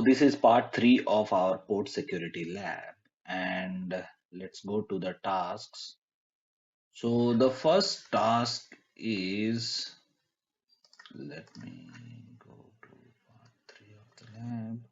this is part 3 of our port security lab, and let's go to the tasks. So the first task is, let me go to part 3 of the lab.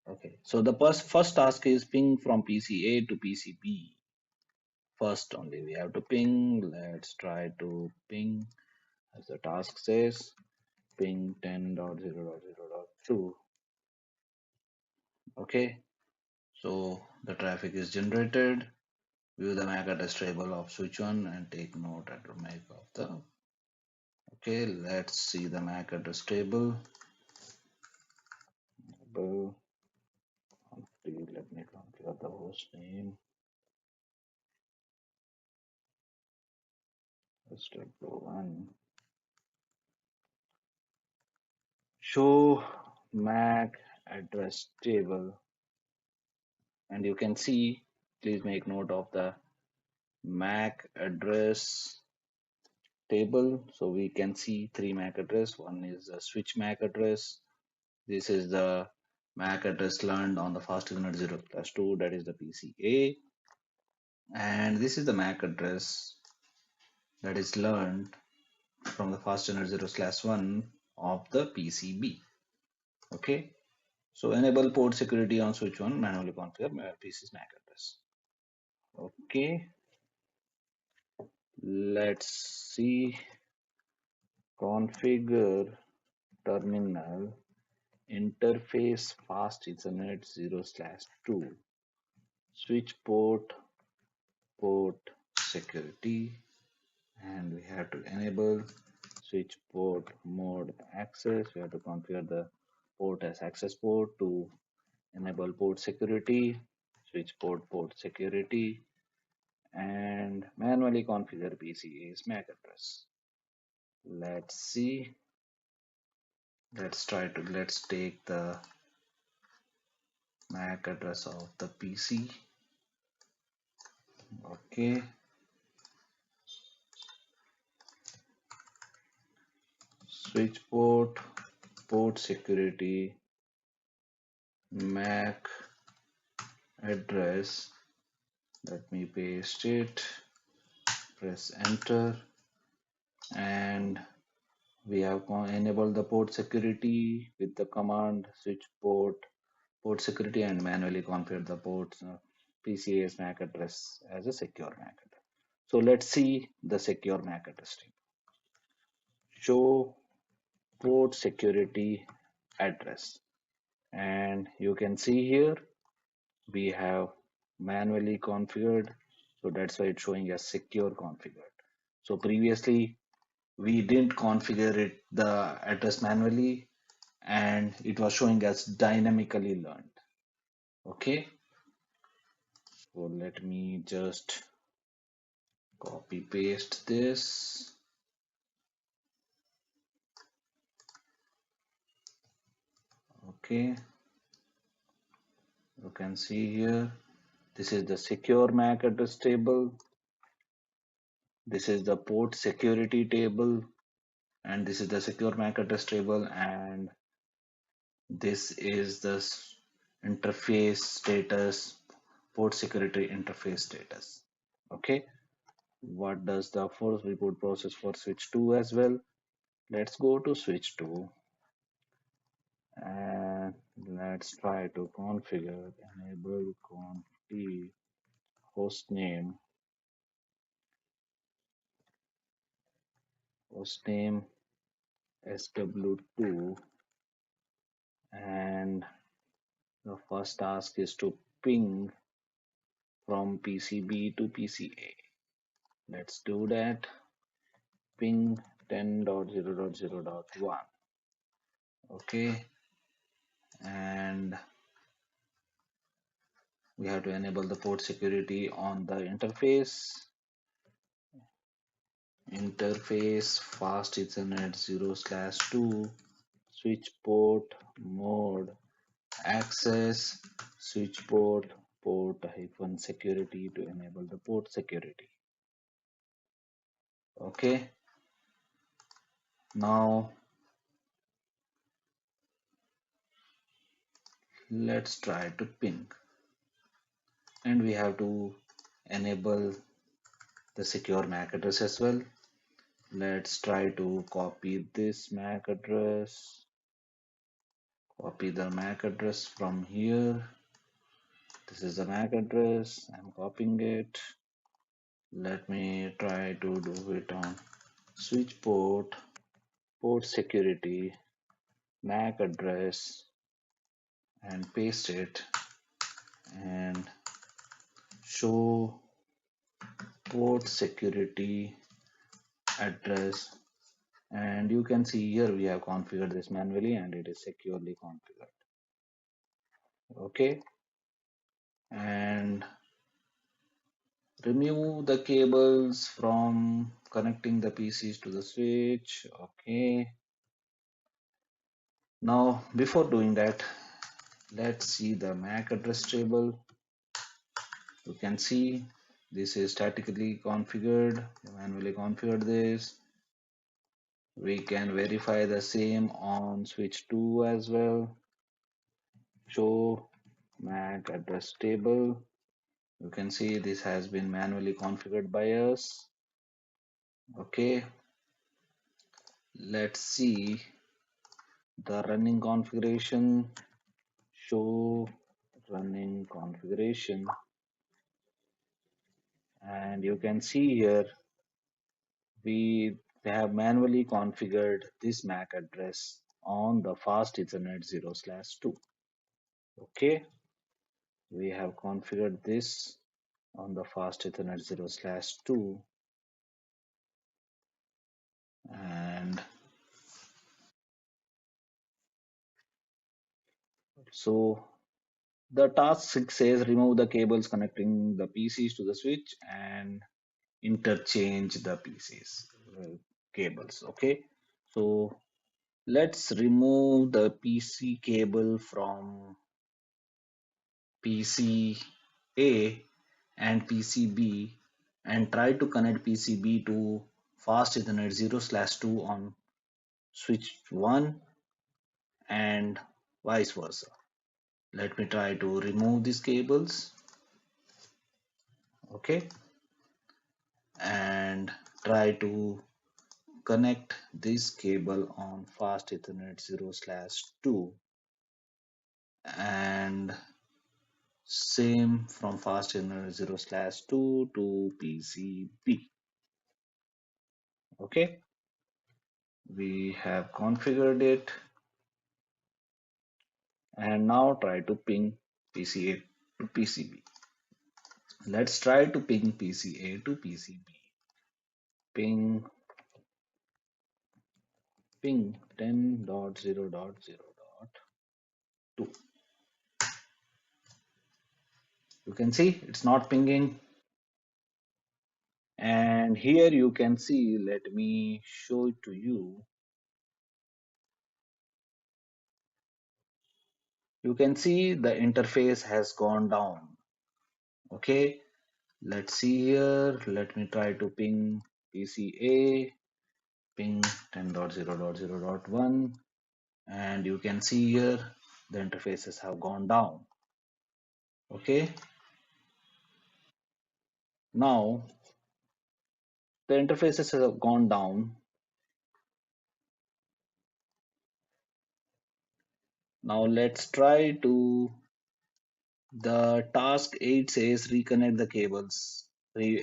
Okay, so the first task is ping from PCA to PCB. First only we have to ping. Let's try to ping as the task says, ping 10.0.0.2. Okay, so the traffic is generated. View the MAC address table of switch 1 and take note at the MAC of the. Okay, let's see the MAC address table. Let me configure the host name. Step 1. Show MAC address table, and you can see, please make note of the MAC address table. So we can see 3 MAC address. One is the switch MAC address. This is the MAC address learned on the fast Ethernet 0/2, that is the PCA. And this is the MAC address that is learned from the fast Ethernet 0/1 of the PCB. Okay. So enable port security on switch 1, manually configure PC's MAC address. Okay. Let's see. Configure terminal interface fast Ethernet 0/2 switch port security, and we have to enable switch port mode access. We have to configure the port as access port to enable port security, switch port security, and manually configure PCA's MAC address. Let's see. Let's take the MAC address of the PC. Okay. Switch port security, MAC address. Let me paste it, press enter, and we have enabled the port security with the command switch port security, and manually configure the ports PCA's MAC address as a secure MAC address. So let's see the secure MAC address table. Show port security address, and you can see here we have manually configured, so that's why it's showing as secure configured. So previously we didn't configure it the address manually, and it was showing as dynamically learned. Okay, so let me just copy paste this. Okay, you can see here, this is the secure MAC address table, this is the port security table, and this is the secure MAC address table, and this is the interface status, port security interface status. Okay, what does the force reboot process for switch 2 as well? Let's go to switch 2 and let's try to configure enable conf hostname sw2, and the first task is to ping from PCB to PCA. Let's do that. Ping 10.0.0.1. Okay, and we have to enable the port security on the interface fast Ethernet 0/2 switch port mode access switch port security to enable the port security. Okay, now let's try to ping, and we have to enable the secure MAC address as well. Let's try to copy this MAC address, copy the MAC address from here. This is the MAC address, I'm copying it. Let me try to do it on switch port, port security, MAC address, and paste it and show port security address. And you can see here we have configured this manually and it is securely configured. Okay, and remove the cables from connecting the PCs to the switch. Okay, now before doing that, let's see the MAC address table. You can see this is statically configured. Manually configured this. We can verify the same on switch 2 as well. Show MAC address table. You can see this has been manually configured by us. Okay, let's see the running configuration. Show running configuration, and you can see here we have manually configured this MAC address on the fast Ethernet 0/2. Okay, we have configured this on the fast Ethernet 0/2, and so the task 6 says remove the cables connecting the PCs to the switch and interchange the PCs cables. Okay, so let's remove the PC cable from PCA and PCB and try to connect PCB to fast Ethernet 0/2 on switch 1 and vice versa. Let me try to remove these cables. Okay, and try to connect this cable on fast Ethernet 0/2 and same from fast Ethernet 0/2 to PCB. Okay, we have configured it, and now try to ping PCA to PCB. Let's try to ping PCA to PCB. Ping 10.0.0.2. You can see it's not pinging, and here you can see, let me show it to you. You can see the interface has gone down. Okay, let's see here. Let me try to ping PCA, ping 10.0.0.1, and you can see here the interfaces have gone down. Okay, now the interfaces have gone down. Now let's try to, the task 8 says reconnect the cables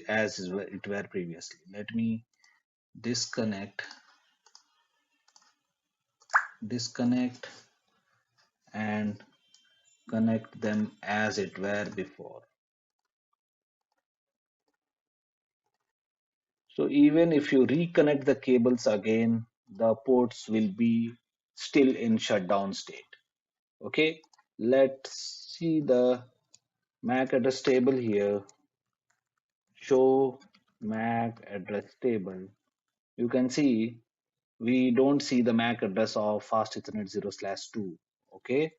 as it were previously. Let me disconnect and connect them as it were before. So even if you reconnect the cables again, the ports will be still in shutdown state. Okay, let's see the MAC address table here. Show MAC address table. You can see we don't see the MAC address of fast Ethernet 0/2. Okay,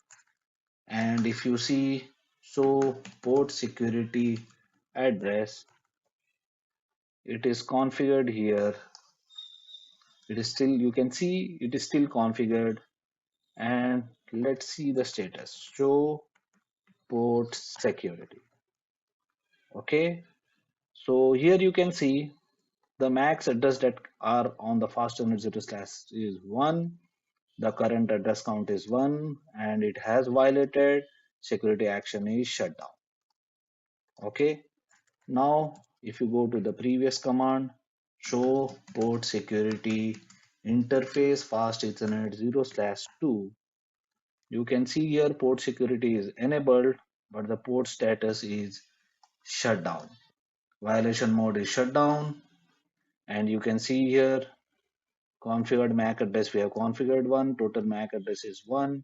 and if you see show port security address, it is configured here. It is still, you can see it is still configured, and Let's see the status. Show port security. Okay. So here you can see the MAC address that are on the fast internet 0 slash is 1. The current address count is 1 and it has violated. Security action is shut down. Okay. Now, if you go to the previous command, show port security interface fast Ethernet 0 slash 2, you can see here port security is enabled, but the port status is shut down. Violation mode is shut down, and you can see here configured MAC address. We have configured one, total MAC address is 1.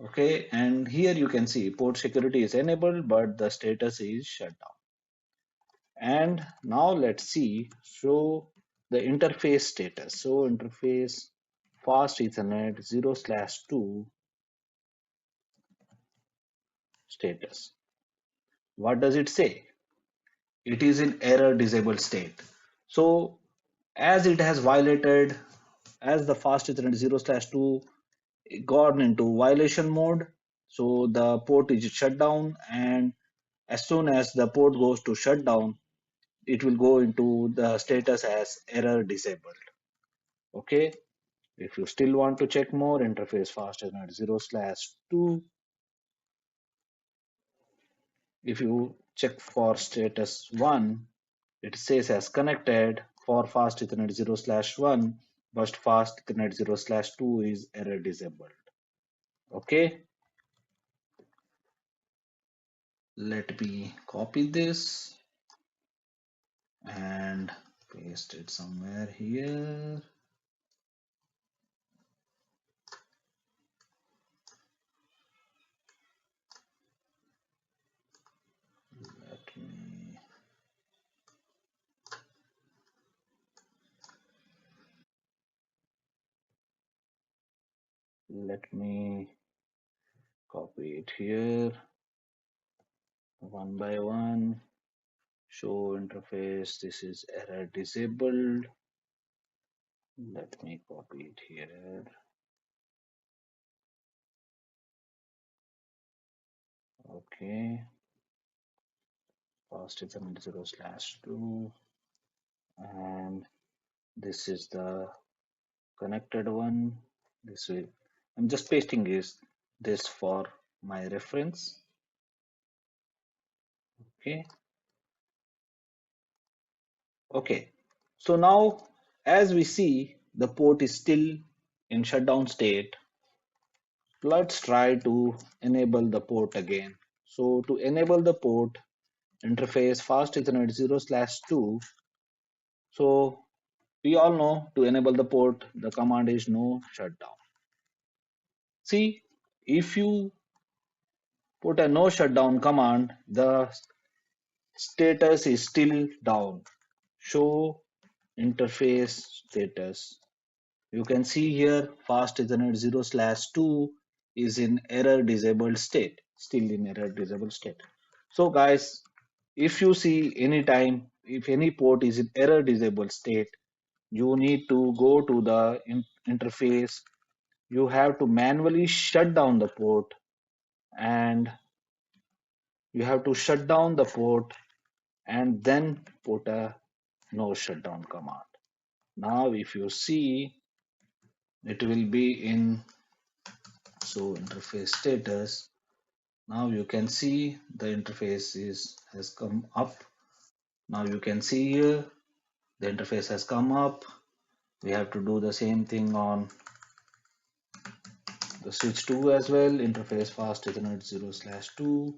Okay, and here you can see port security is enabled, but the status is shut down. And now let's see, show the interface status. So interface fast Ethernet 0 slash 2 status. What does it say? It is in error disabled state. So as it has violated, as the fast Ethernet 0 slash 2 gone into violation mode, so the port is shut down, and as soon as the port goes to shut down, it will go into the status as error disabled. Okay. If you still want to check more, interface faster than 0 slash 2. If you check for status 1, it says as connected for fast Ethernet 0 slash 1, but fast Ethernet 0 slash 2 is error disabled. Okay, let me copy this and paste it somewhere here. Let me let me copy it here one by one. Show interface, this is error disabled. Let me copy it here. Okay, fast Ethernet 0 slash 2, and this is the connected one. This will, I'm just pasting this for my reference. Okay, okay. So now, as we see, the port is still in shutdown state. Let's try to enable the port again. So to enable the port, interface fast Ethernet 0 slash 2. So we all know to enable the port, the command is no shutdown. See, if you put a no shutdown command, the status is still down. Show interface status. You can see here fast Ethernet 0 slash 2 is in error disabled state, still in error disabled state. So guys, if you see any time, if any port is in error disabled state, you need to go to the interface. You have to manually shut down the port, and you have to shut down the port and then put a no shutdown command. Now if you see, it will be in so interface status. Now you can see the interface has come up. Now you can see here the interface has come up. We have to do the same thing on the switch 2 as well. Interface fast Ethernet 0 slash 2.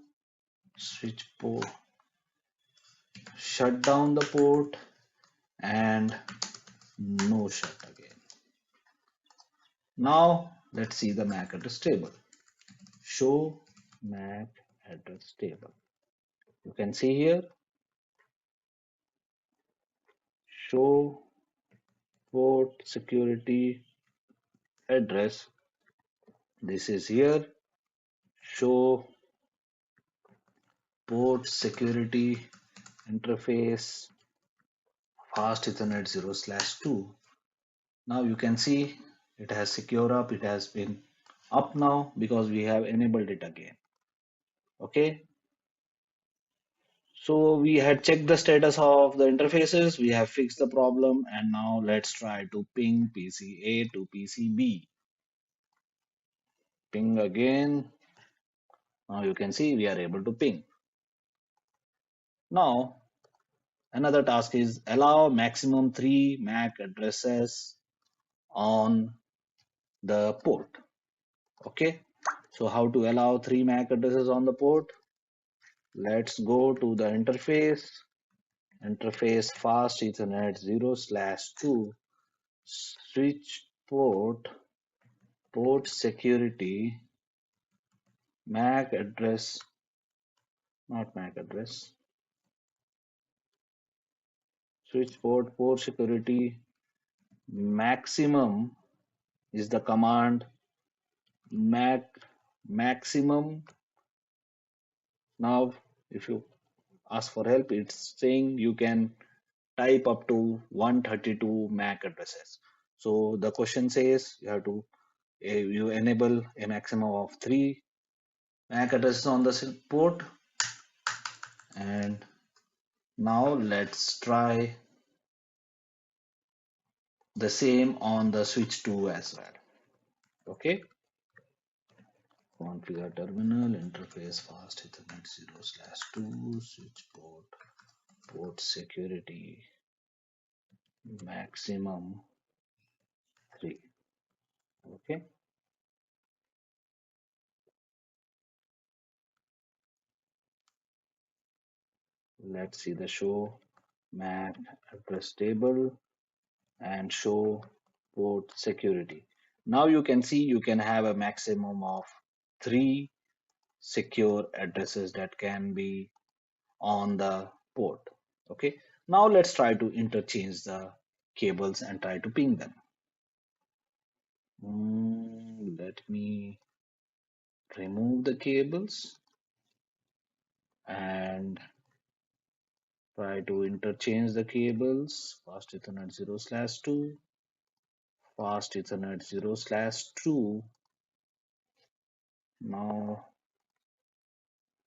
Switch port, shut down the port, and no shut again. Now let's see the MAC address table. Show MAC address table. You can see here, show port security address. This is here. Show port security interface fast Ethernet 0 slash 2. Now you can see It has secure up. It has been up now because we have enabled it again. Okay. So we had checked the status of the interfaces. We have fixed the problem. And now let's try to ping PC A to PC B. Ping again. Now you can see we are able to ping. Now another task is allow maximum 3 MAC addresses on the port. Okay. So how to allow 3 MAC addresses on the port? Let's go to the interface fast Ethernet 0/2 switch port security MAC address, not MAC address, switch port security maximum is the command maximum. Now if you ask for help, it's saying you can type up to 132 MAC addresses. So the question says you have to you enable a maximum of 3 MAC addresses on the port. And now let's try the same on the switch 2 as well. Okay. Configure terminal interface fast Ethernet 0/2 switch port security maximum 3. Okay. Let's see the show MAC address table and show port security. Now you can see you can have a maximum of 3 secure addresses that can be on the port. Okay. Now let's try to interchange the cables and try to ping them. Let me remove the cables and try to interchange the cables. Fast Ethernet 0/2, fast Ethernet 0/2. Now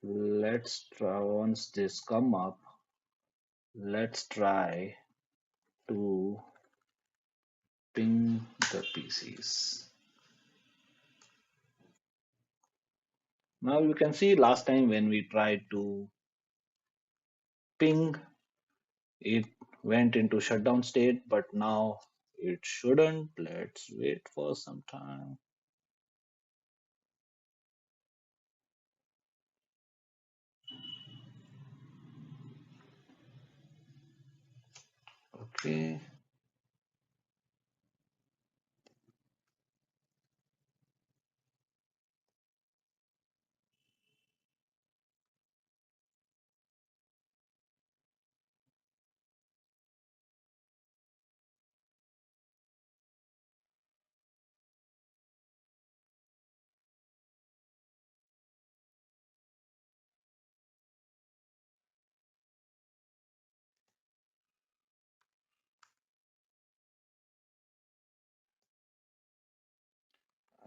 let's try, once this come up, let's try to ping the PCs. Now you can see last time when we tried to ping, it went into shutdown state, but now it shouldn't. Let's wait for some time. Okay.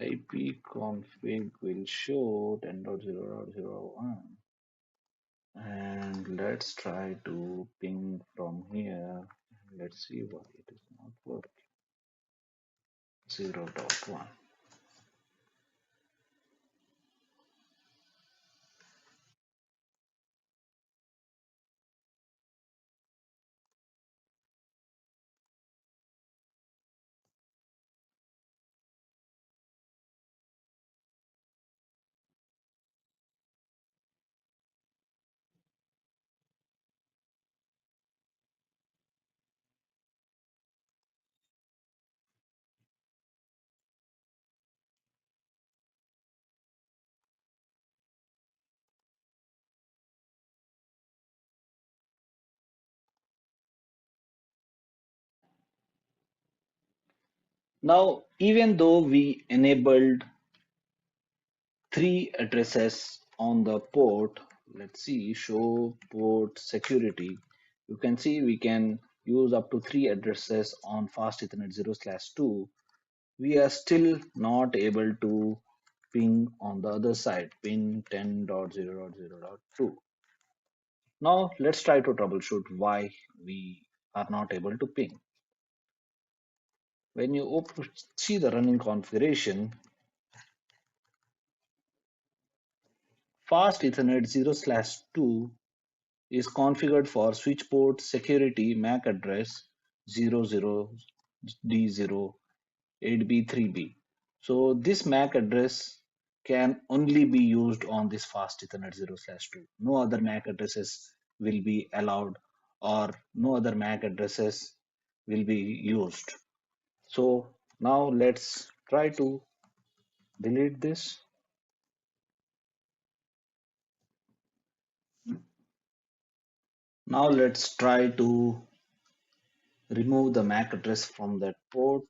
ipconfig will show 10.0.0.1, and let's try to ping from here. Let's see why it is not working. 0.1. Now, even though we enabled 3 addresses on the port, let's see, show port security. You can see we can use up to 3 addresses on fast Ethernet 0/2. we are still not able to ping on the other side, pin 10.0.0.2. Now let's try to troubleshoot why we are not able to ping. When you see the running configuration, fast Ethernet 0/2 is configured for switch port security MAC address 00D0 8B3B. So this MAC address can only be used on this fast Ethernet 0/2. No other MAC addresses will be allowed, or no other MAC addresses will be used. So now let's try to delete this. Now let's try to remove the MAC address from that port.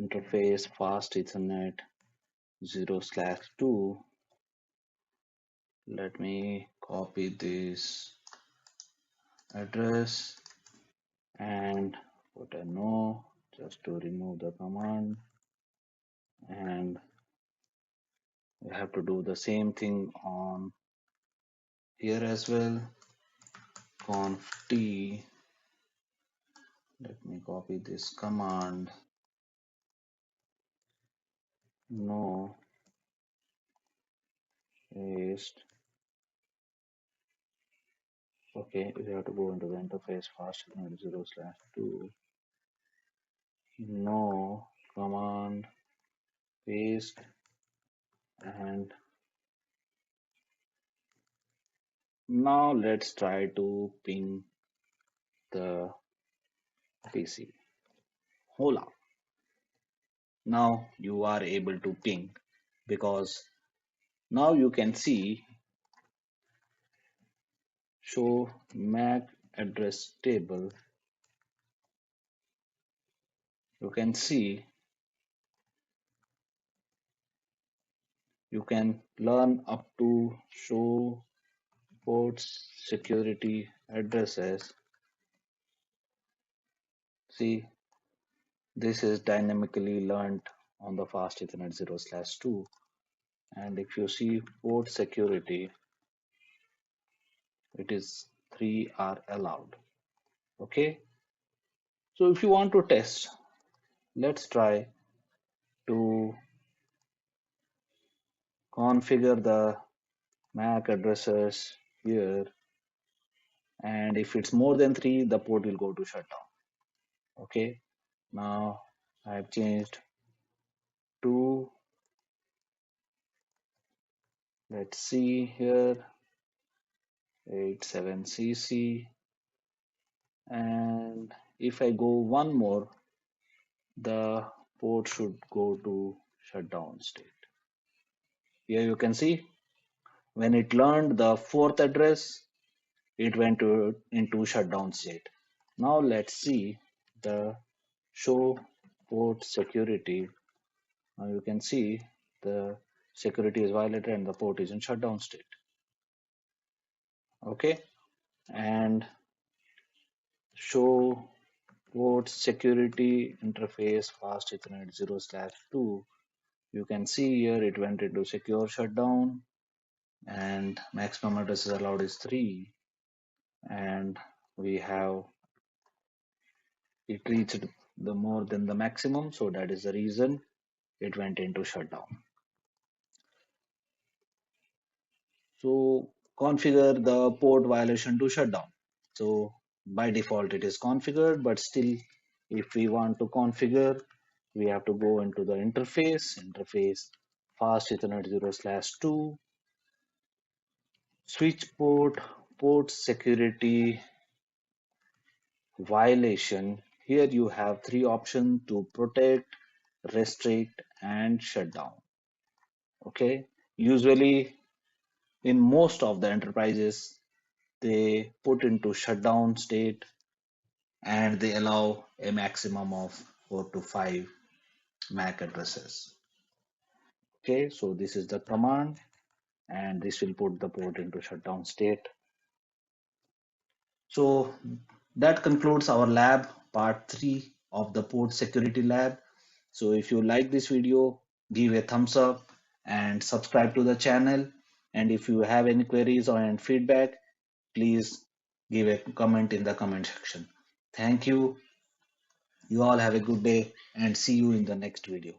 Interface fast Ethernet 0/2. Let me copy this address and put a no just to remove the command, and we have to do the same thing on here as well. Conf t, let me copy this command, no paste. Okay, we have to go into the interface fast 0/2, no command paste, and now let's try to ping the PC. Hola. Now you are able to ping, because now you can see show MAC address table. You can see you can learn up to show ports security addresses. See, this is dynamically learned on the fast Ethernet 0/2. And if you see port security, it is 3 are allowed. Okay. So if you want to test, let's try to configure the MAC addresses here, and if it's more than 3, the port will go to shutdown. Okay, now I've changed to, let's see here, 87cc, and if I go one more, the port should go to shutdown state. Here you can see when it learned the fourth address, it went into shutdown state. Now let's see the show port security. Now you can see the security is violated and the port is in shutdown state. Okay, and show port security interface fast Ethernet 0/2. You can see here it went into secure shutdown, and maximum addresses allowed is 3, and we have it reached the more than the maximum, so that is the reason it went into shutdown. So configure the port violation to shutdown. So by default it is configured, but still if we want to configure, we have to go into the interface fast Ethernet 0/2, switch port security violation. Here you have 3 options to protect, restrict, and shut down. Okay, usually in most of the enterprises, they put into shutdown state and they allow a maximum of 4 to 5 MAC addresses. Okay, so this is the command, and this will put the port into shutdown state. So that concludes our lab, part 3 of the port security lab. So if you like this video, give a thumbs up and subscribe to the channel. And if you have any queries or any feedback, please give a comment in the comment section. Thank you. You all have a good day and see you in the next video.